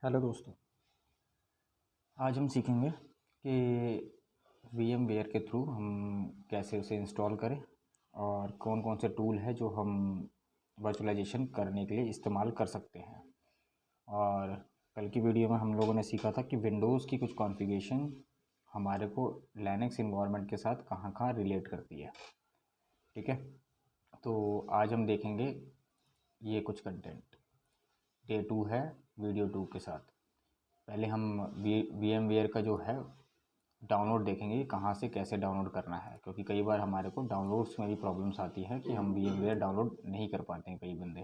Hello दोस्तों। आज हम सीखेंगे कि VMware के थ्रू हम कैसे उसे इंस्टॉल करें और कौन कौन से टूल है जो हम वर्चुअलाइजेशन करने के लिए इस्तेमाल कर सकते हैं। और कल की वीडियो में हम लोगों ने सीखा था कि विंडोज़ की कुछ कॉन्फ़िगरेशन हमारे को लिनक्स इन्वायरमेंट के साथ कहाँ कहाँ रिलेट करती है। ठीक है, तो आज हम देखेंगे ये कुछ कंटेंट। डे 2 है वीडियो 2 के साथ। पहले हम VMware का जो है डाउनलोड देखेंगे कि कहाँ से कैसे डाउनलोड करना है, क्योंकि कई बार हमारे को डाउनलोड्स में भी प्रॉब्लम्स आती है कि हम VMware डाउनलोड नहीं कर पाते हैं कई बंदे।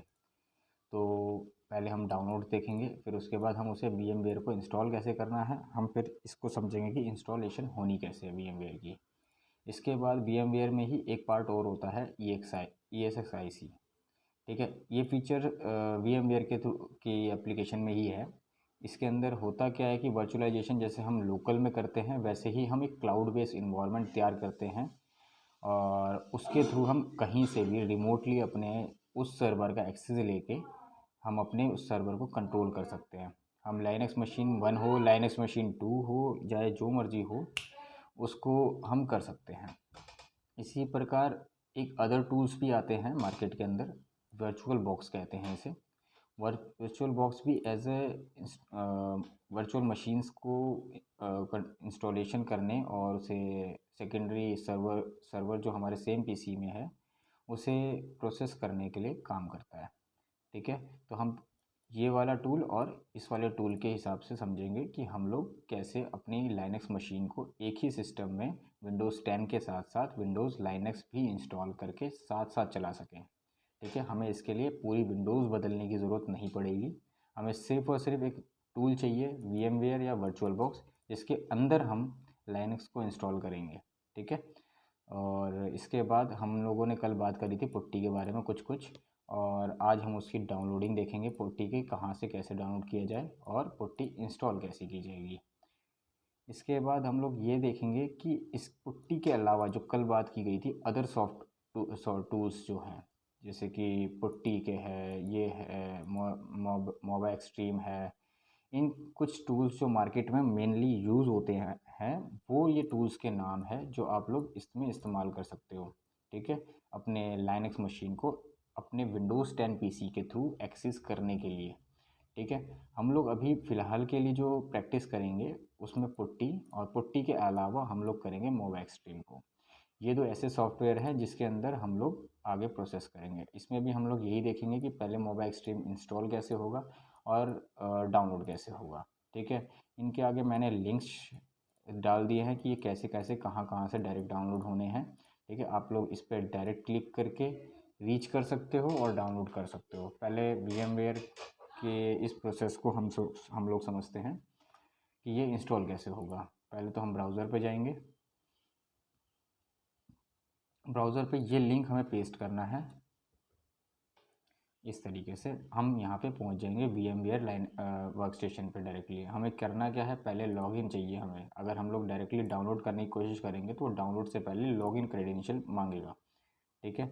तो पहले हम डाउनलोड देखेंगे, फिर उसके बाद हम उसे VMware को इंस्टॉल कैसे करना है, हम फिर इसको समझेंगे कि इंस्टॉलेशन होनी कैसे है VMware की। इसके बाद VMware में ही एक पार्ट और होता है ESXi ठीक है, ये फीचर VMware के थ्रू की एप्लीकेशन में ही है। इसके अंदर होता क्या है कि वर्चुअलाइजेशन जैसे हम लोकल में करते हैं वैसे ही हम एक क्लाउड बेस्ड इन्वायरमेंट तैयार करते हैं और उसके थ्रू हम कहीं से भी रिमोटली अपने उस सर्वर का एक्सेस लेके हम अपने उस सर्वर को कंट्रोल कर सकते हैं। हम लाइनक्स मशीन 1 हो, लाइनक्स मशीन 2 हो, चाहे जो मर्जी हो, उसको हम कर सकते हैं। इसी प्रकार एक अदर टूल्स भी आते हैं मार्केट के अंदर, वर्चुअल बॉक्स कहते हैं इसे। वर्चुअल बॉक्स भी एज ए वर्चुअल मशीन्स को इंस्टॉलेशन करने और उसे सेकेंडरी सर्वर जो हमारे सेम पीसी में है उसे प्रोसेस करने के लिए काम करता है। ठीक है, तो हम ये वाला टूल और इस वाले टूल के हिसाब से समझेंगे कि हम लोग कैसे अपनी लाइनक्स मशीन को एक ही सिस्टम में विंडोज़ 10 के साथ साथ विंडोज़ लाइनक्स भी इंस्टॉल करके साथ साथ चला सकें। ठीक है, हमें इसके लिए पूरी विंडोज़ बदलने की ज़रूरत नहीं पड़ेगी। हमें सिर्फ़ और सिर्फ एक टूल चाहिए, VMware या वर्चुअल बॉक्स, जिसके अंदर हम लाइनक्स को इंस्टॉल करेंगे। ठीक है, और इसके बाद हम लोगों ने कल बात करी थी पुट्टी के बारे में कुछ कुछ, और आज हम उसकी डाउनलोडिंग देखेंगे पुट्टी की कहाँ से कैसे डाउनलोड किया जाए और पुट्टी इंस्टॉल कैसे की जाएगी। इसके बाद हम लोग ये देखेंगे कि इस पुट्टी के अलावा जो कल बात की गई थी अदर सॉफ्ट टूल्स जो हैं, जैसे कि पुट्टी के है, ये है मोबा एक्सट्रीम है, इन कुछ टूल्स जो मार्केट में मेनली यूज़ होते हैं वो ये टूल्स के नाम है जो आप लोग इसमें इस्तेमाल कर सकते हो। ठीक है, अपने लाइनक्स मशीन को अपने विंडोज़ 10 पीसी के थ्रू एक्सेस करने के लिए। ठीक है, हम लोग अभी फ़िलहाल के लिए जो प्रैक्टिस करेंगे उसमें पुट्टी, और पुट्टी के अलावा हम लोग करेंगे मोबा एक्सट्रीम को। ये दो ऐसे सॉफ्टवेयर हैं जिसके अंदर हम लोग आगे प्रोसेस करेंगे। इसमें भी हम लोग यही देखेंगे कि पहले मोबा एक्सट्रीम इंस्टॉल कैसे होगा और डाउनलोड कैसे होगा। ठीक है, इनके आगे मैंने लिंक्स डाल दिए हैं कि ये कैसे कैसे कहाँ कहाँ से डायरेक्ट डाउनलोड होने हैं। ठीक है, आप लोग इस पर डायरेक्ट क्लिक करके रीच कर सकते हो और डाउनलोड कर सकते हो। पहले VMware के इस प्रोसेस को हम लोग समझते हैं कि ये इंस्टॉल कैसे होगा। पहले तो हम ब्राउज़र पे जाएंगे। ब्राउज़र पे ये लिंक हमें पेस्ट करना है। इस तरीके से हम यहाँ पे पहुँच जाएंगे VMware लाइन वर्क स्टेशन पर डायरेक्टली। हमें करना क्या है, पहले लॉगिन चाहिए हमें। अगर हम लोग डायरेक्टली डाउनलोड करने की कोशिश करेंगे तो डाउनलोड से पहले लॉगिन क्रेडेंशियल मांगेगा। ठीक है,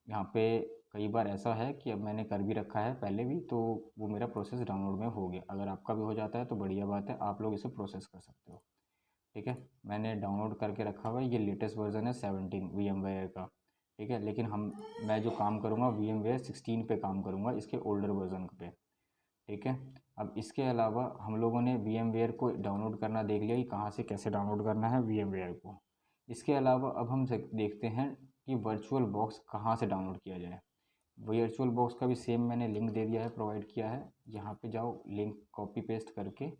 यहाँ पे कई बार ऐसा है कि अब मैंने कर भी रखा है पहले भी, तो वो मेरा प्रोसेस डाउनलोड में हो गया। अगर आपका भी हो जाता है तो बढ़िया बात है, आप लोग इसे प्रोसेस कर सकते हो। ठीक है, मैंने डाउनलोड करके रखा हुआ है, ये लेटेस्ट वर्जन है 17 VMware का। ठीक है, लेकिन मैं जो काम करूँगा VMware 16 पे काम करूँगा, इसके ओल्डर वर्जन पे। ठीक है, अब इसके अलावा हम लोगों ने VMware को डाउनलोड करना देख लिया कि कहाँ से कैसे डाउनलोड करना है VMware को। इसके अलावा अब हम देखते हैं कि वर्चुअल बॉक्स कहाँ से डाउनलोड किया जाए। वर्चुअल बॉक्स का भी सेम मैंने लिंक दे दिया है, प्रोवाइड किया है। यहाँ पे जाओ, लिंक कॉपी पेस्ट करके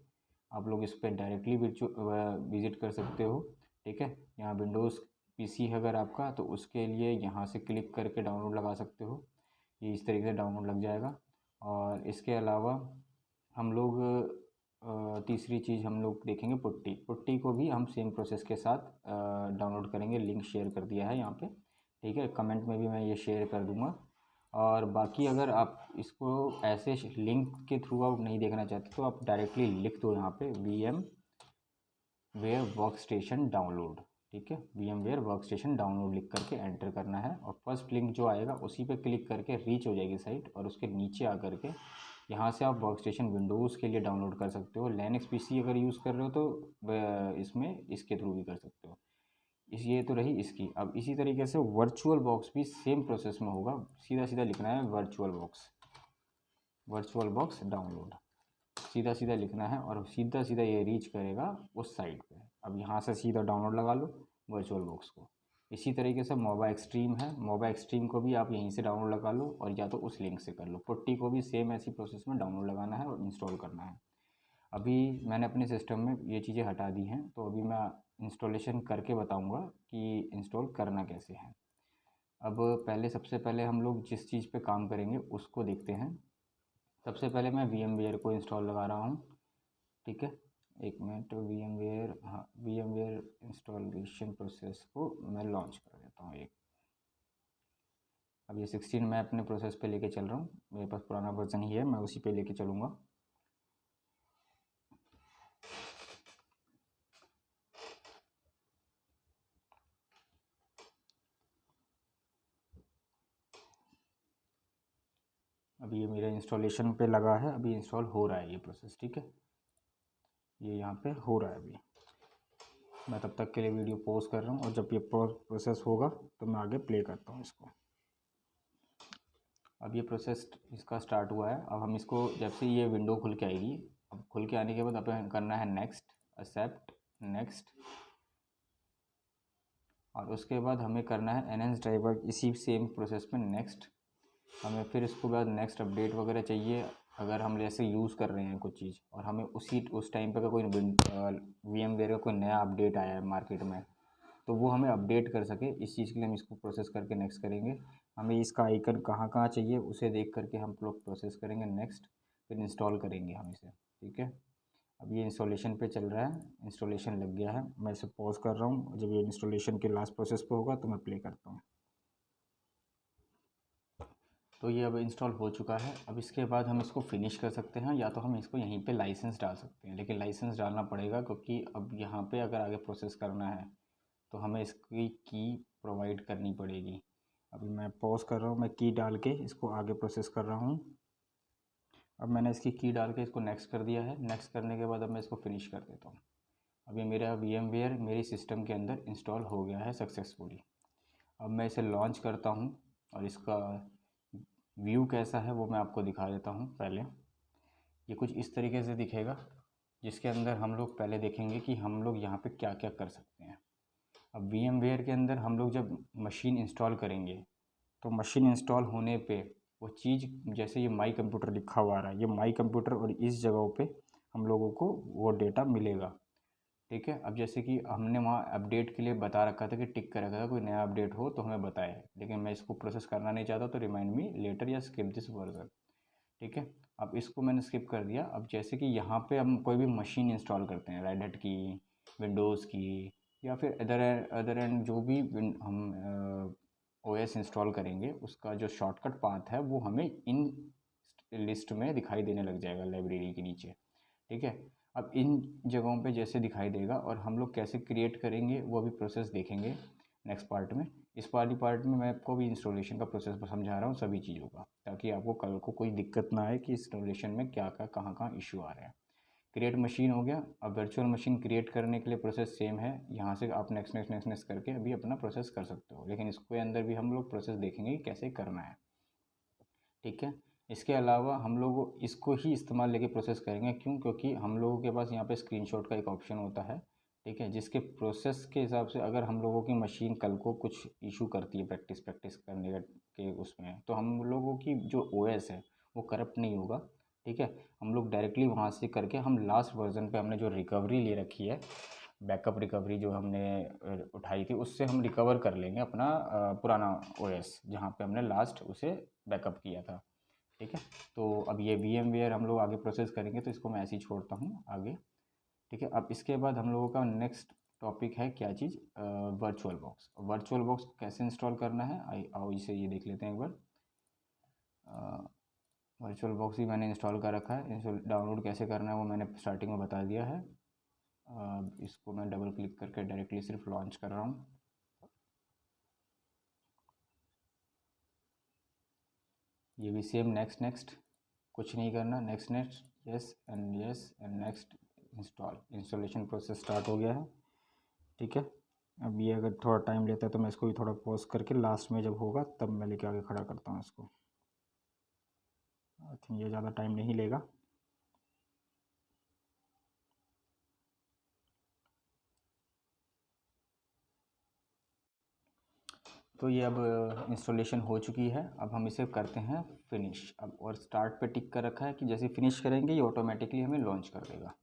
आप लोग इस पर डायरेक्टली विजिट कर सकते हो। ठीक है, यहाँ विंडोज़ पीसी है अगर आपका तो उसके लिए यहाँ से क्लिक करके डाउनलोड लगा सकते हो। ये इस तरीके से डाउनलोड लग जाएगा। और इसके अलावा हम लोग तीसरी चीज़ हम लोग देखेंगे पुट्टी। पुट्टी को भी हम सेम प्रोसेस के साथ डाउनलोड करेंगे। लिंक शेयर कर दिया है यहाँ पे। ठीक है, कमेंट में भी मैं ये शेयर कर दूँगा। और बाकी अगर आप इसको ऐसे लिंक के थ्रू आप नहीं देखना चाहते तो आप डायरेक्टली लिख दो यहाँ पे VMware वर्क स्टेशन डाउनलोड। ठीक है, VMware वर्क स्टेशन डाउनलोड लिख करके एंटर करना है और फर्स्ट लिंक जो आएगा उसी पे क्लिक करके रीच हो जाएगी साइट, और उसके नीचे आकर के यहाँ से आप वर्क स्टेशन विंडोज़ के लिए डाउनलोड कर सकते हो। लिनक्स पीसी अगर यूज़ कर रहे हो तो इसमें इसके थ्रू भी कर सकते हो। ये तो रही इसकी। अब इसी तरीके से वर्चुअल बॉक्स भी सेम प्रोसेस में होगा। सीधा सीधा लिखना है वर्चुअल बॉक्स डाउनलोड, सीधा सीधा लिखना है और सीधा सीधा ये रीच करेगा उस साइट पे। अब यहाँ से सीधा डाउनलोड लगा लो वर्चुअल बॉक्स को। इसी तरीके से मोबा एक्सट्रीम है, मोबा एक्सट्रीम को भी आप यहीं से डाउनलोड लगा लो और या तो उस लिंक से कर लो। पुट्टी को भी सेम ऐसी प्रोसेस में डाउनलोड लगाना है और इंस्टॉल करना है। अभी मैंने अपने सिस्टम में ये चीज़ें हटा दी हैं, तो अभी मैं इंस्टॉलेशन करके बताऊँगा कि इंस्टॉल करना कैसे है। अब पहले सबसे पहले हम लोग जिस चीज़ पे काम करेंगे उसको देखते हैं। सबसे पहले मैं VMware को इंस्टॉल लगा रहा हूँ, ठीक है। एक मिनट, VMware, हाँ VMware इंस्टॉलेशन प्रोसेस को मैं लॉन्च कर देता हूँ एक। अब ये 16 मैं अपने प्रोसेस पे लेके चल रहा हूँ, मेरे पास पुराना वर्जन ही है, मैं उसी पे लेके चलूँगा। अभी ये मेरा इंस्टॉलेशन पे लगा है, अभी इंस्टॉल हो रहा है ये प्रोसेस, ठीक है। ये यहाँ पे हो रहा है अभी। मैं तब तक के लिए वीडियो पॉज कर रहा हूँ और जब ये प्रोसेस होगा तो मैं आगे प्ले करता हूँ इसको। अब ये प्रोसेस इसका स्टार्ट हुआ है। अब हम इसको जब से ये विंडो खुल के आएगी, अब खुल के आने के बाद अब करना है नेक्स्ट, एक्सेप्ट, नेक्स्ट, और उसके बाद हमें करना है एनहांस ड्राइवर इसी सेम प्रोसेस में नेक्स्ट। हमें फिर इसके बाद नेक्स्ट अपडेट वगैरह चाहिए अगर हम जैसे यूज़ कर रहे हैं कुछ चीज़ और हमें उस टाइम पे का कोई VMware का कोई नया अपडेट आया है मार्केट में, तो वो हमें अपडेट कर सके, इस चीज़ के लिए हम इसको प्रोसेस करके नेक्स्ट करेंगे। हमें इसका आइकन कहाँ कहाँ चाहिए उसे देख करके हम लोग प्रोसेस करेंगे नेक्स्ट, फिर इंस्टॉल करेंगे हम इसे, ठीक है। अब ये इंस्टॉलेशन पे चल रहा है, इंस्टॉलेशन लग गया है, मैं इसे पॉज कर रहा हूँ। जब ये इंस्टॉलेशन के लास्ट प्रोसेस पे होगा तो मैं प्ले करता हूँ। तो ये अब इंस्टॉल हो चुका है। अब इसके बाद हम इसको फिनिश कर सकते हैं या तो हम इसको यहीं पे लाइसेंस डाल सकते हैं, लेकिन लाइसेंस डालना पड़ेगा क्योंकि अब यहाँ पे अगर आगे प्रोसेस करना है तो हमें इसकी की प्रोवाइड करनी पड़ेगी। अभी मैं पॉज कर रहा हूँ, मैं की डाल के इसको आगे प्रोसेस कर रहा हूँ। अब मैंने इसकी की डाल के इसको नेक्स्ट कर दिया है। नेक्स्ट करने के बाद अब मैं इसको फिनिश कर देता हूँ। अब ये मेरा VMware मेरी सिस्टम के अंदर इंस्टॉल हो गया है सक्सेसफुली। अब मैं इसे लॉन्च करता हूँ और इसका व्यू कैसा है वो मैं आपको दिखा देता हूँ। पहले ये कुछ इस तरीके से दिखेगा, जिसके अंदर हम लोग पहले देखेंगे कि हम लोग यहाँ पे क्या क्या कर सकते हैं। अब VMware के अंदर हम लोग जब मशीन इंस्टॉल करेंगे तो मशीन इंस्टॉल होने पे वो चीज़, जैसे ये माई कंप्यूटर लिखा हुआ आ रहा है, ये माई कंप्यूटर और इस जगहों पे हम लोगों को वो डेटा मिलेगा, ठीक है। अब जैसे कि हमने वहाँ अपडेट के लिए बता रखा था कि टिक कर रखा था कोई नया अपडेट हो तो हमें बताए, लेकिन मैं इसको प्रोसेस करना नहीं चाहता तो रिमाइंड मी लेटर या स्किप दिस वर्जन, ठीक है। अब इसको मैंने स्किप कर दिया। अब जैसे कि यहाँ पे हम कोई भी मशीन इंस्टॉल करते हैं, रेड हैट की, विंडोज़ की, या फिर अदर एंड जो भी हम OS इंस्टॉल करेंगे उसका जो शॉर्टकट पाथ है वो हमें इन लिस्ट में दिखाई देने लग जाएगा लाइब्रेरी के नीचे, ठीक है। अब इन जगहों पे जैसे दिखाई देगा और हम लोग कैसे क्रिएट करेंगे वो अभी प्रोसेस देखेंगे नेक्स्ट पार्ट में। इस वाली पार्ट में मैं आपको भी इंस्टॉलेशन का प्रोसेस समझा रहा हूँ सभी चीज़ों का, ताकि आपको कल को कोई दिक्कत ना आए कि इंस्टॉलेशन में क्या क्या कहाँ कहाँ इशू आ रहे हैं। क्रिएट मशीन हो गया। अब वर्चुअल मशीन क्रिएट करने के लिए प्रोसेस सेम है, यहाँ से आप नेक्स्ट नेक्स्ट नेक्स्ट नेक्स्ट करके अभी अपना प्रोसेस कर सकते हो, लेकिन इसके अंदर भी हम लोग प्रोसेस देखेंगे कि कैसे करना है, ठीक है। इसके अलावा हम लोग इसको ही इस्तेमाल लेके प्रोसेस करेंगे, क्यों? क्योंकि हम लोगों के पास यहाँ पे स्क्रीनशॉट का एक ऑप्शन होता है, ठीक है, जिसके प्रोसेस के हिसाब से अगर हम लोगों की मशीन कल को कुछ इशू करती है प्रैक्टिस करने के उसमें, तो हम लोगों की जो OS है वो करप्ट नहीं होगा, ठीक है। हम लोग डायरेक्टली वहाँ से करके हम लास्ट वर्जन पे हमने जो रिकवरी ले रखी है, बैकअप रिकवरी जो हमने उठाई थी, उससे हम रिकवर कर लेंगे अपना पुराना OS जहाँ पे हमने लास्ट उसे बैकअप किया था, ठीक है। तो अब ये VMware हम लोग आगे प्रोसेस करेंगे, तो इसको मैं ऐसे ही छोड़ता हूँ आगे, ठीक है। अब इसके बाद हम लोगों का नेक्स्ट टॉपिक है क्या चीज़, वर्चुअल बॉक्स। वर्चुअल बॉक्स कैसे इंस्टॉल करना है आओ इसे ये देख लेते हैं एक बार। वर्चुअल बॉक्स ही मैंने इंस्टॉल कर रखा है, इंस्टॉल डाउनलोड कैसे करना है वो मैंने स्टार्टिंग में बता दिया है। इसको मैं डबल क्लिक करके डायरेक्टली सिर्फ लॉन्च कर रहा हूँ। ये भी सेम नेक्स्ट नेक्स्ट, कुछ नहीं करना, next next, yes and next install. Installation process start हो गया है, ठीक है। अब ये अगर थोड़ा टाइम लेता है तो मैं इसको भी थोड़ा पॉज करके लास्ट में जब होगा तब मैं लेके आगे खड़ा करता हूँ इसको। आई थिंक ये ज़्यादा टाइम नहीं लेगा। तो ये अब इंस्टॉलेशन हो चुकी है। अब हम इसे करते हैं फिनिश। अब और स्टार्ट पे टिक कर रखा है कि जैसे फिनिश करेंगे ये ऑटोमेटिकली हमें लॉन्च कर देगा।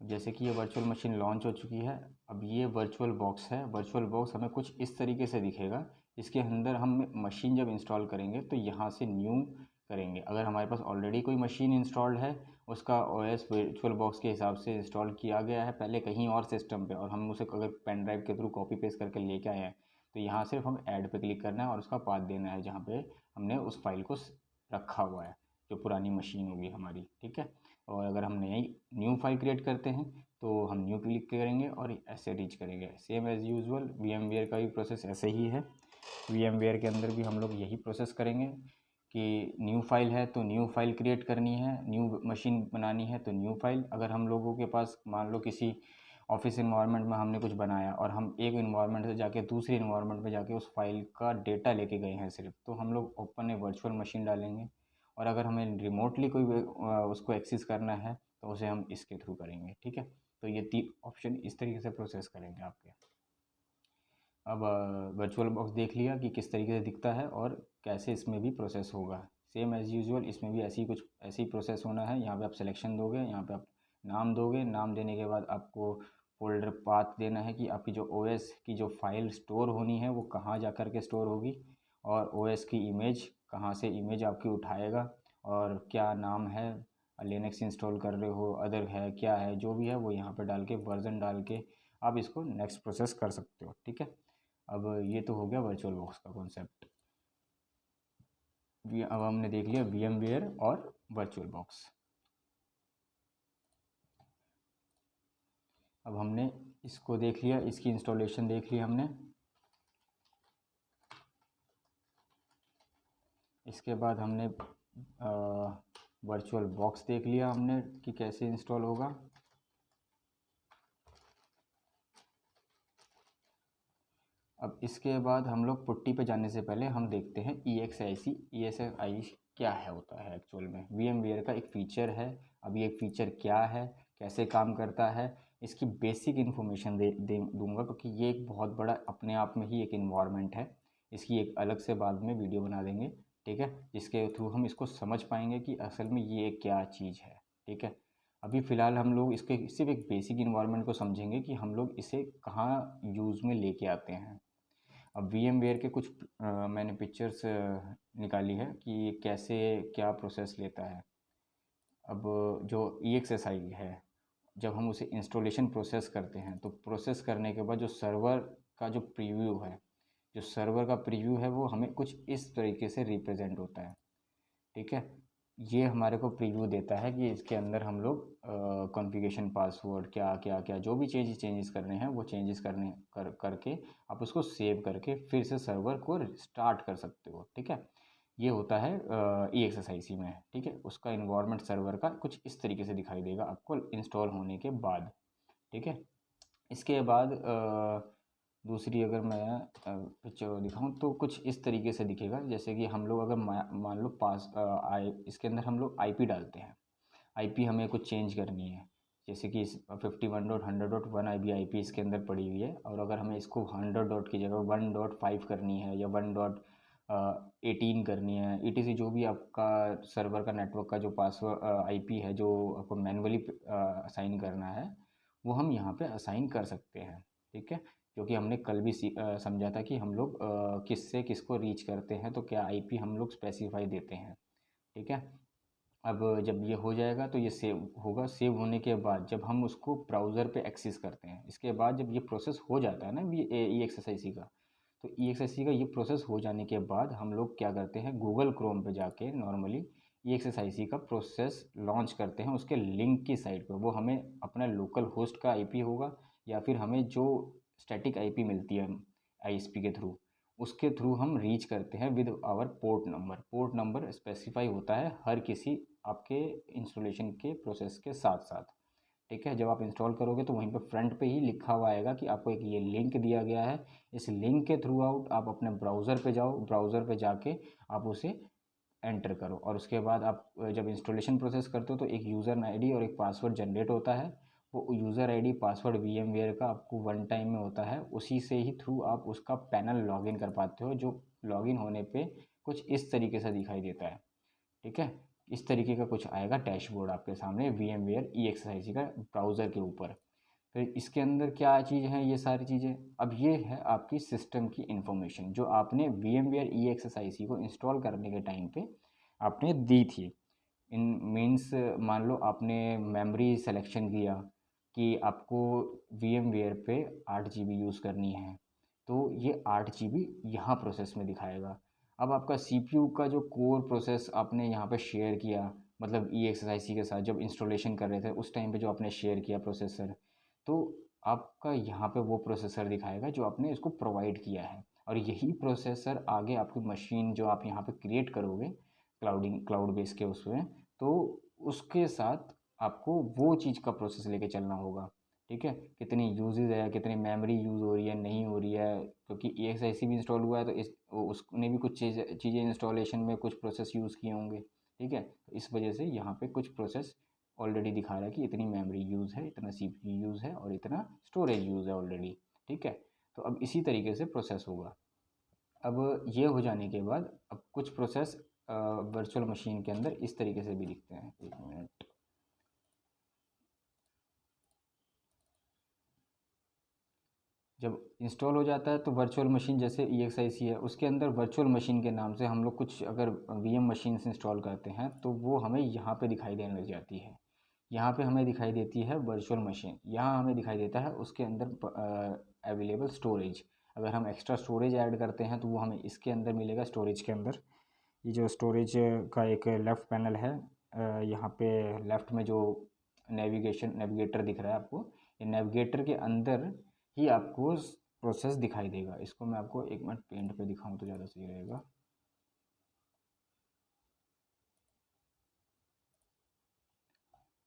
जैसे कि ये वर्चुअल मशीन लॉन्च हो चुकी है। अब ये वर्चुअल बॉक्स है। वर्चुअल बॉक्स हमें कुछ इस तरीके से दिखेगा। इसके अंदर हम मशीन जब इंस्टॉल करेंगे तो यहाँ से न्यू करेंगे। अगर हमारे पास ऑलरेडी कोई मशीन इंस्टॉल्ड है, उसका ओएस वर्चुअल बॉक्स के हिसाब से इंस्टॉल किया गया है पहले कहीं और सिस्टम पे, और हम उसे अगर पेन ड्राइव के थ्रू कॉपी पेस्ट करके लेके आए हैं, तो यहाँ सिर्फ हम ऐड पे क्लिक करना है और उसका पाथ देना है जहाँ पे हमने उस फाइल को रखा हुआ है, जो पुरानी मशीन होगी हमारी, ठीक है। और अगर हम नई न्यू फाइल क्रिएट करते हैं तो हम न्यू क्लिक करेंगे और ऐसे रीच करेंगे। सेम एज़ यूजुअल VMware का भी प्रोसेस ऐसे ही है। VMware के अंदर भी हम लोग यही प्रोसेस करेंगे कि न्यू फाइल है तो न्यू फाइल क्रिएट करनी है, न्यू मशीन बनानी है तो न्यू फाइल। अगर हम लोगों के पास मान लो किसी ऑफिस इन्वायरमेंट में हमने कुछ बनाया और हम एक इन्वायरमेंट से जाके दूसरी इन्वायरमेंट में जाके उस फाइल का डेटा लेके गए हैं सिर्फ, तो हम लोग ओपन ए वर्चुअल मशीन डालेंगे। और अगर हमें रिमोटली कोई उसको एक्सेस करना है तो उसे हम इसके थ्रू करेंगे, ठीक है। तो ये 3 ऑप्शन इस तरीके से प्रोसेस करेंगे आपके। अब वर्चुअल बॉक्स देख लिया कि किस तरीके से दिखता है और कैसे इसमें भी प्रोसेस होगा। सेम एज़ यूजुअल इसमें भी ऐसी प्रोसेस होना है। यहाँ पे आप सिलेक्शन दोगे, यहाँ पे आप नाम दोगे, नाम देने के बाद आपको फोल्डर पाथ देना है कि आपकी जो ओएस की जो फाइल स्टोर होनी है वो कहाँ जा कर के स्टोर होगी, और ओएस की इमेज कहाँ से इमेज आपकी उठाएगा, और क्या नाम है, लिनक्स इंस्टॉल कर रहे हो, अदर है, क्या है, जो भी है वो यहाँ पर डाल के वर्जन डाल के आप इसको नेक्स्ट प्रोसेस कर सकते हो, ठीक है। अब ये तो हो गया वर्चुअल बॉक्स का कॉन्सेप्ट। अब हमने देख लिया VMware और वर्चुअल बॉक्स। अब हमने इसको देख लिया, इसकी इंस्टॉलेशन देख ली हमने। इसके बाद हमने वर्चुअल बॉक्स देख लिया हमने कि कैसे इंस्टॉल होगा। अब इसके बाद हम लोग पुट्टी पे जाने से पहले हम देखते हैं EXIC क्या है होता है एक्चुअल में। VMware का एक फ़ीचर है। अब ये फ़ीचर क्या है, कैसे काम करता है, इसकी बेसिक इन्फॉर्मेशन दूंगा, क्योंकि ये एक बहुत बड़ा अपने आप में ही एक इन्वायरमेंट है। इसकी एक अलग से बाद में वीडियो बना देंगे, ठीक है, जिसके थ्रू हम इसको समझ पाएंगे कि असल में ये क्या चीज़ है, ठीक है। अभी फ़िलहाल हम लोग इसके सिर्फ एक बेसिक इन्वायरमेंट को समझेंगे कि हम लोग इसे कहाँ यूज़ में लेके आते हैं। अब VMware के कुछ मैंने पिक्चर्स निकाली है कि ये कैसे क्या प्रोसेस लेता है। अब जो EXSI है, जब हम उसे इंस्टॉलेशन प्रोसेस करते हैं तो प्रोसेस करने के बाद जो सर्वर का जो प्रीव्यू है, जो सर्वर का प्रीव्यू है वो हमें कुछ इस तरीके से रिप्रेजेंट होता है, ठीक है। ये हमारे को प्रीव्यू देता है कि इसके अंदर हम लोग कॉन्फ़िगरेशन पासवर्ड क्या क्या क्या जो भी चेंजेस करने हैं वो चेंजेस करके आप उसको सेव करके फिर से सर्वर को स्टार्ट कर सकते हो, ठीक है। ये होता है EXSIC में, ठीक है। उसका इन्वायरमेंट सर्वर का कुछ इस तरीके से दिखाई देगा आपको इंस्टॉल होने के बाद, ठीक है। इसके बाद दूसरी अगर मैं पिक्चर दिखाऊं तो कुछ इस तरीके से दिखेगा। जैसे कि हम लोग अगर मान लो इसके अंदर हम लोग IP डालते हैं, IP हमें कुछ चेंज करनी है। जैसे कि 51.100.1 IP इसके अंदर पड़ी हुई है, और अगर हमें इसको 100 डॉट की जगह 1.5 करनी है या 1.18 करनी है, ETC जो भी आपका सर्वर का नेटवर्क का जो पासवर्ड IP है जो आपको मैनुअली असाइन करना है, वो हम यहाँ पे असाइन कर सकते हैं, ठीक है। क्योंकि हमने कल भी समझा था कि हम लोग किससे किसको रीच करते हैं तो क्या IP हम लोग स्पेसिफाई देते हैं, ठीक है। अब जब ये हो जाएगा तो ये सेव होगा। सेव होने के बाद जब हम उसको ब्राउज़र पे एक्सेस करते हैं, इसके बाद जब ये प्रोसेस हो जाता है ना EXSIC का, तो EXSIC का ये प्रोसेस हो जाने के बाद हम लोग क्या करते हैं, गूगल क्रोम पे जाके नॉर्मली EXSIC का प्रोसेस लॉन्च करते हैं उसके लिंक की साइट पर। वो हमें अपना लोकल होस्ट का IP होगा, या फिर हमें जो स्टैटिक IP मिलती है ISP के थ्रू, उसके थ्रू हम रीच करते हैं with our port number. Port number specify होता है हर किसी आपके इंस्टॉलेशन के प्रोसेस के साथ साथ, ठीक है। जब आप इंस्टॉल करोगे तो वहीं पर फ्रंट पे ही लिखा हुआ आएगा कि आपको एक ये लिंक दिया गया है, इस लिंक के थ्रू आउट आप अपने ब्राउज़र पे जाओ, ब्राउज़र पे जाके आप उसे एंटर करो, और उसके बाद आप जब इंस्टॉलेशन प्रोसेस करते हो तो एक यूज़र आईडी और एक पासवर्ड जनरेट होता है। वो यूज़र आईडी पासवर्ड VMware का आपको वन टाइम में होता है, उसी से ही थ्रू आप उसका पैनल लॉगिन कर पाते हो, जो लॉगिन होने पे कुछ इस तरीके से दिखाई देता है, ठीक है। इस तरीके का कुछ आएगा डैशबोर्ड आपके सामने VMware EXSIC का ब्राउज़र के ऊपर। फिर इसके अंदर क्या चीज़ है, ये सारी चीज़ें। अब ये है आपकी सिस्टम की इन्फॉर्मेशन जो आपने VMware EXSIC को इंस्टॉल करने के टाइम पे आपने दी थी। इन मीन्स मान लो आपने मेमोरी सिलेक्शन किया कि आपको VMware पे 8 GB यूज़ करनी है, तो ये 8 GB यहाँ प्रोसेस में दिखाएगा। अब आपका CPU का जो कोर प्रोसेस आपने यहाँ पे शेयर किया, मतलब EXSIC के साथ जब इंस्टॉलेशन कर रहे थे उस टाइम पे जो आपने शेयर किया प्रोसेसर, तो आपका यहाँ पे वो प्रोसेसर दिखाएगा जो आपने इसको प्रोवाइड किया है, और यही प्रोसेसर आगे आपकी मशीन जो आप यहाँ पे क्रिएट करोगे क्लाउड बेस के उसमें, तो उसके साथ आपको वो चीज़ का प्रोसेस लेके चलना होगा, ठीक है। कितनी यूजेज है, कितनी मेमोरी यूज़ हो रही है, नहीं हो रही है, क्योंकि EXIC भी इंस्टॉल हुआ है तो इस उसने भी कुछ चीज़ें इंस्टॉलेशन में कुछ प्रोसेस यूज़ किए होंगे, ठीक है। तो इस वजह से यहाँ पे कुछ प्रोसेस ऑलरेडी दिखा रहा है कि इतनी मेमोरी यूज़ है, इतना CPU यूज़ है और इतना स्टोरेज यूज़ है ऑलरेडी, ठीक है। तो अब इसी तरीके से प्रोसेस होगा। अब ये हो जाने के बाद अब कुछ प्रोसेस वर्चुअल मशीन के अंदर इस तरीके से भी दिखते हैं। एक मिनट, जब इंस्टॉल हो जाता है तो वर्चुअल मशीन जैसे EXIC है, उसके अंदर वर्चुअल मशीन के नाम से हम लोग कुछ अगर VM मशीन्स इंस्टॉल करते हैं तो वो हमें यहाँ पे दिखाई देने लग जाती है। यहाँ पे हमें दिखाई देती है वर्चुअल मशीन, यहाँ हमें दिखाई देता है उसके अंदर अवेलेबल स्टोरेज। अगर हम एक्स्ट्रा स्टोरेज ऐड करते हैं तो वो हमें इसके अंदर मिलेगा, स्टोरेज के अंदर। ये जो स्टोरेज का एक लेफ़्ट पैनल है, यहाँ पे लेफ़्ट में जो नेविगेटर दिख रहा है आपको, ये नेविगेटर के अंदर ही आपको प्रोसेस दिखाई देगा। इसको मैं आपको एक मिनट पेंट पे दिखाऊं तो ज़्यादा सही रहेगा।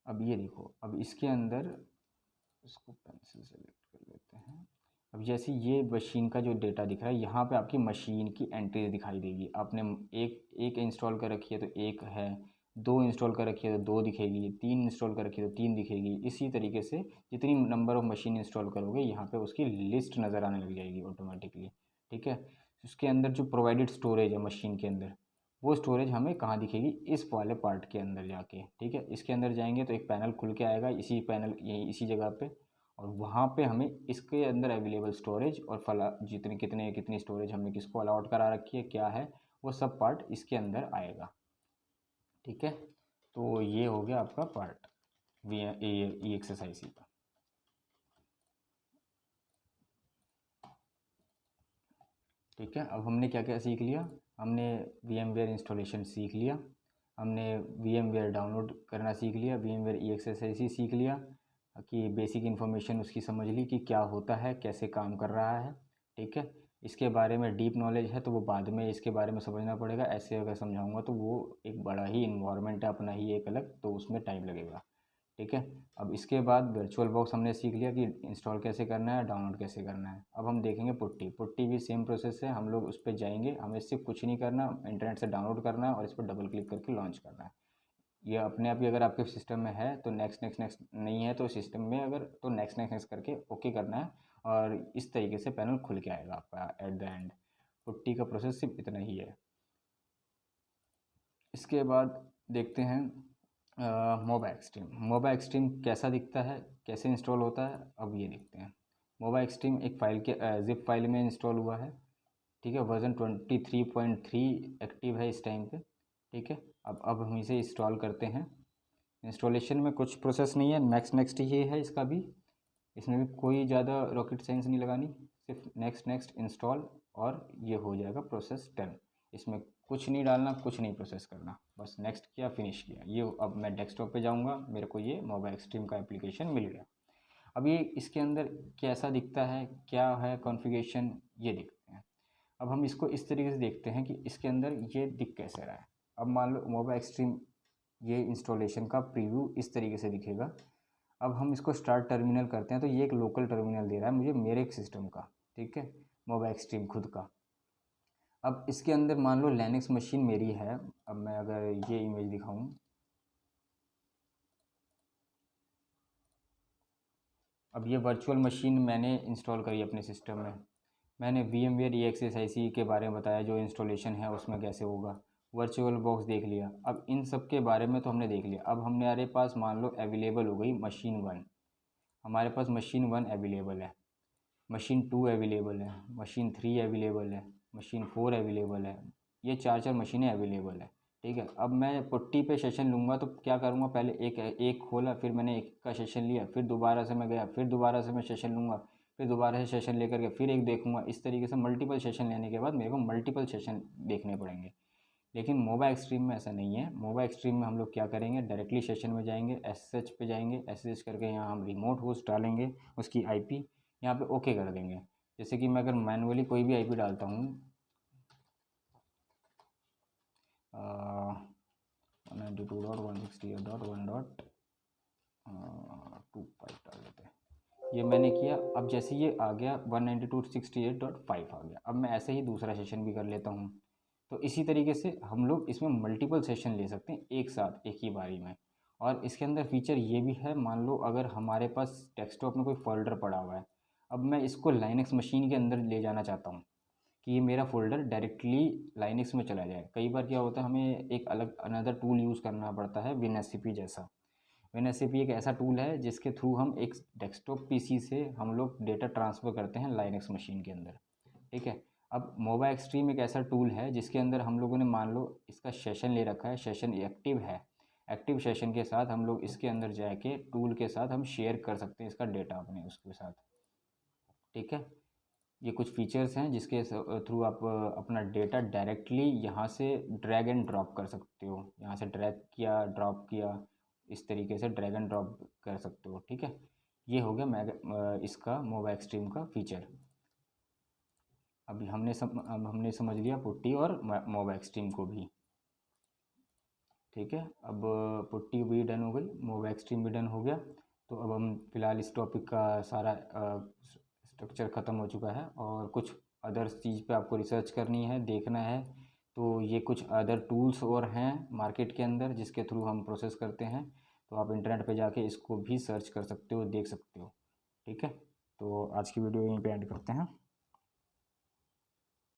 अब ये देखो, अब इसके अंदर इसको पेंसिल सेलेक्ट कर लेते हैं। अब जैसे ये मशीन का जो डेटा दिख रहा है, यहाँ पे आपकी मशीन की एंट्रीज दिखाई देगी। आपने एक एक इंस्टॉल कर रखी है तो एक है, दो इंस्टॉल कर रखी है तो दो दिखेगी, तीन इंस्टॉल कर रखी है तो तीन दिखेगी। इसी तरीके से जितनी नंबर ऑफ़ मशीन इंस्टॉल करोगे यहाँ पे उसकी लिस्ट नज़र आने लग जाएगी ऑटोमेटिकली, ठीक है। उसके अंदर जो प्रोवाइडेड स्टोरेज है मशीन के अंदर, वो स्टोरेज हमें कहाँ दिखेगी, इस वाले पार्ट के अंदर जाके, ठीक है। इसके अंदर जाएंगे तो एक पैनल खुल के आएगा, इसी पैनल यही इसी जगह पे, और वहाँ पे हमें इसके अंदर अवेलेबल स्टोरेज और फला जितने कितने कितनी स्टोरेज हमने किसको अलाउट करा रखी है क्या है, वो सब पार्ट इसके अंदर आएगा, ठीक है। तो ये हो गया आपका पार्ट EXSIC का, ठीक है। अब हमने क्या क्या सीख लिया, हमने VMware इंस्टॉलेशन सीख लिया, हमने VMware डाउनलोड करना सीख लिया, VMware EXSIC सीख लिया कि बेसिक इन्फॉर्मेशन उसकी समझ ली कि क्या होता है, कैसे काम कर रहा है, ठीक है। इसके बारे में डीप नॉलेज है तो वो बाद में इसके बारे में समझना पड़ेगा, ऐसे अगर समझाऊंगा तो वो एक बड़ा ही इन्वायरमेंट है अपना ही एक अलग, तो उसमें टाइम लगेगा, ठीक है। अब इसके बाद वर्चुअल बॉक्स हमने सीख लिया कि इंस्टॉल कैसे करना है, डाउनलोड कैसे करना है। अब हम देखेंगे पुट्टी। पुट्टी भी सेम प्रोसेस है, हम लोग उस पर जाएंगे, हमें इससे कुछ नहीं करना, इंटरनेट से डाउनलोड करना है और इस पर डबल क्लिक करके लॉन्च करना है। ये अपने आप ही अगर आपके सिस्टम में है तो नेक्स्ट नेक्स्ट नेक्स्ट, नहीं है तो सिस्टम में अगर तो नेक्स्ट नेक्स्ट नेक्स्ट करके ओके करना है, और इस तरीके से पैनल खुल के आएगा आपका एट द एंड। पुट्टी का प्रोसेस सिर्फ इतना ही है। इसके बाद देखते हैं मोबा एक्सट्रीम। मोबा एक्सट्रीम कैसा दिखता है, कैसे इंस्टॉल होता है, अब ये देखते हैं। मोबा एक्सट्रीम एक फ़ाइल के ज़िप फाइल में इंस्टॉल हुआ है, ठीक है। वर्जन 23.3 एक्टिव है इस टाइम पे, ठीक है। अब हम इसे इंस्टॉल करते हैं। इंस्टॉलेशन में कुछ प्रोसेस नहीं है, नेक्स्ट नेक्स्ट ही है इसका भी, इसमें भी कोई ज़्यादा रॉकेट साइंस नहीं लगानी, सिर्फ नेक्स्ट नेक्स्ट इंस्टॉल और ये हो जाएगा प्रोसेस डन। इसमें कुछ नहीं डालना, कुछ नहीं प्रोसेस करना, बस नेक्स्ट किया, फिनिश किया। ये अब मैं डेस्कटॉप पे जाऊंगा, मेरे को ये मोबाइल एक्सट्रीम का एप्लीकेशन मिल गया। अब ये इसके अंदर कैसा दिखता है, क्या है कॉन्फ़िगरेशन, ये देखते हैं। अब हम इसको इस तरीके से देखते हैं कि इसके अंदर ये दिख कैसे रहा है। अब मान लो मोबा एक्सट्रीम ये इंस्टॉलेशन का प्रीव्यू इस तरीके से दिखेगा। अब हम इसको स्टार्ट टर्मिनल करते हैं तो ये एक लोकल टर्मिनल दे रहा है मुझे मेरे एक सिस्टम का, ठीक है, मोबा एक्सट्रीम खुद का। अब इसके अंदर मान लो लिनक्स मशीन मेरी है। अब मैं अगर ये इमेज दिखाऊं, अब ये वर्चुअल मशीन मैंने इंस्टॉल करी अपने सिस्टम में। मैंने VMware EXSIC के बारे में बताया, जो इंस्टॉलेशन है उसमें कैसे होगा। वर्चुअल बॉक्स देख लिया। अब इन सब के बारे में तो हमने देख लिया। अब हमारे पास मान लो अवेलेबल हो गई मशीन 1। हमारे पास मशीन 1 अवेलेबल है, मशीन 2 अवेलेबल है, मशीन 3 अवेलेबल है, मशीन 4 अवेलेबल है। ये 4 मशीनें अवेलेबल है, ठीक है। अब मैं पुट्टी पे सेशन लूँगा तो क्या करूँगा, पहले एक एक खोला, फिर मैंने एक का सेशन लिया, फिर दोबारा से मैं गया, फिर दोबारा से मैं सेशन लूँगा, फिर दोबारा से सेशन लेकर के फिर एक देखूँगा। इस तरीके से मल्टीपल सेशन लेने के बाद मेरे को मल्टीपल सेशन देखने पड़ेंगे। लेकिन मोबा एक्सट्रीम में ऐसा नहीं है। मोबा एक्सट्रीम में हम लोग क्या करेंगे, डायरेक्टली सेशन में जाएंगे, SSH पे जाएंगे, SSH करके यहाँ हम रिमोट होस्ट डालेंगे, उसकी IP यहाँ पे ओके कर देंगे। जैसे कि मैं अगर मैनुअली कोई भी IP डालता हूँ 192.168.1.25 डाल देते हैं। ये मैंने किया। अब जैसे ये आ गया 192.168.5 आ गया। अब मैं ऐसे ही दूसरा सेशन भी कर लेता हूँ। तो इसी तरीके से हम लोग इसमें मल्टीपल सेशन ले सकते हैं एक साथ, एक ही बारी में। और इसके अंदर फीचर ये भी है, मान लो अगर हमारे पास डेस्कटॉप में कोई फ़ोल्डर पड़ा हुआ है, अब मैं इसको लाइनक्स मशीन के अंदर ले जाना चाहता हूँ कि ये मेरा फ़ोल्डर डायरेक्टली लाइनक्स में चला जाए। कई बार क्या होता है, हमें एक अलग अनदर टूल यूज़ करना पड़ता है, WinSCP जैसा। WinSCP एक ऐसा टूल है जिसके थ्रू हम एक डेस्कटॉप PC से हम लोग डेटा ट्रांसफ़र करते हैं लाइनक्स मशीन के अंदर, ठीक है। अब मोबा एक्सट्रीम एक ऐसा टूल है जिसके अंदर हम लोगों ने मान लो इसका सेशन ले रखा है, सेशन एक्टिव है। एक्टिव सेशन के साथ हम लोग इसके अंदर जाके टूल के साथ हम शेयर कर सकते हैं इसका डेटा अपने उसके साथ, ठीक है। ये कुछ फीचर्स हैं जिसके थ्रू आप अपना डेटा डायरेक्टली यहाँ से ड्रैग एंड ड्रॉप कर सकते हो। यहाँ से ड्रैग किया, ड्रॉप किया, इस तरीके से ड्रैग एंड ड्रॉप कर सकते हो, ठीक है। ये हो गया इसका मोबा एक्सट्रीम का फीचर। अब हमने समझ लिया पुट्टी और मोबा एक्सट्रीम को भी, ठीक है। अब पुट्टी भी डन हो गई, मोबा एक्सट्रीम भी डन हो गया। तो अब हम फिलहाल इस टॉपिक का सारा स्ट्रक्चर ख़त्म हो चुका है। और कुछ अदर चीज़ पे आपको रिसर्च करनी है, देखना है, तो ये कुछ अदर टूल्स और हैं मार्केट के अंदर जिसके थ्रू हम प्रोसेस करते हैं। तो आप इंटरनेट पे जाके इसको भी सर्च कर सकते हो, देख सकते हो, ठीक है। तो आज की वीडियो यहीं पे एंड करते हैं।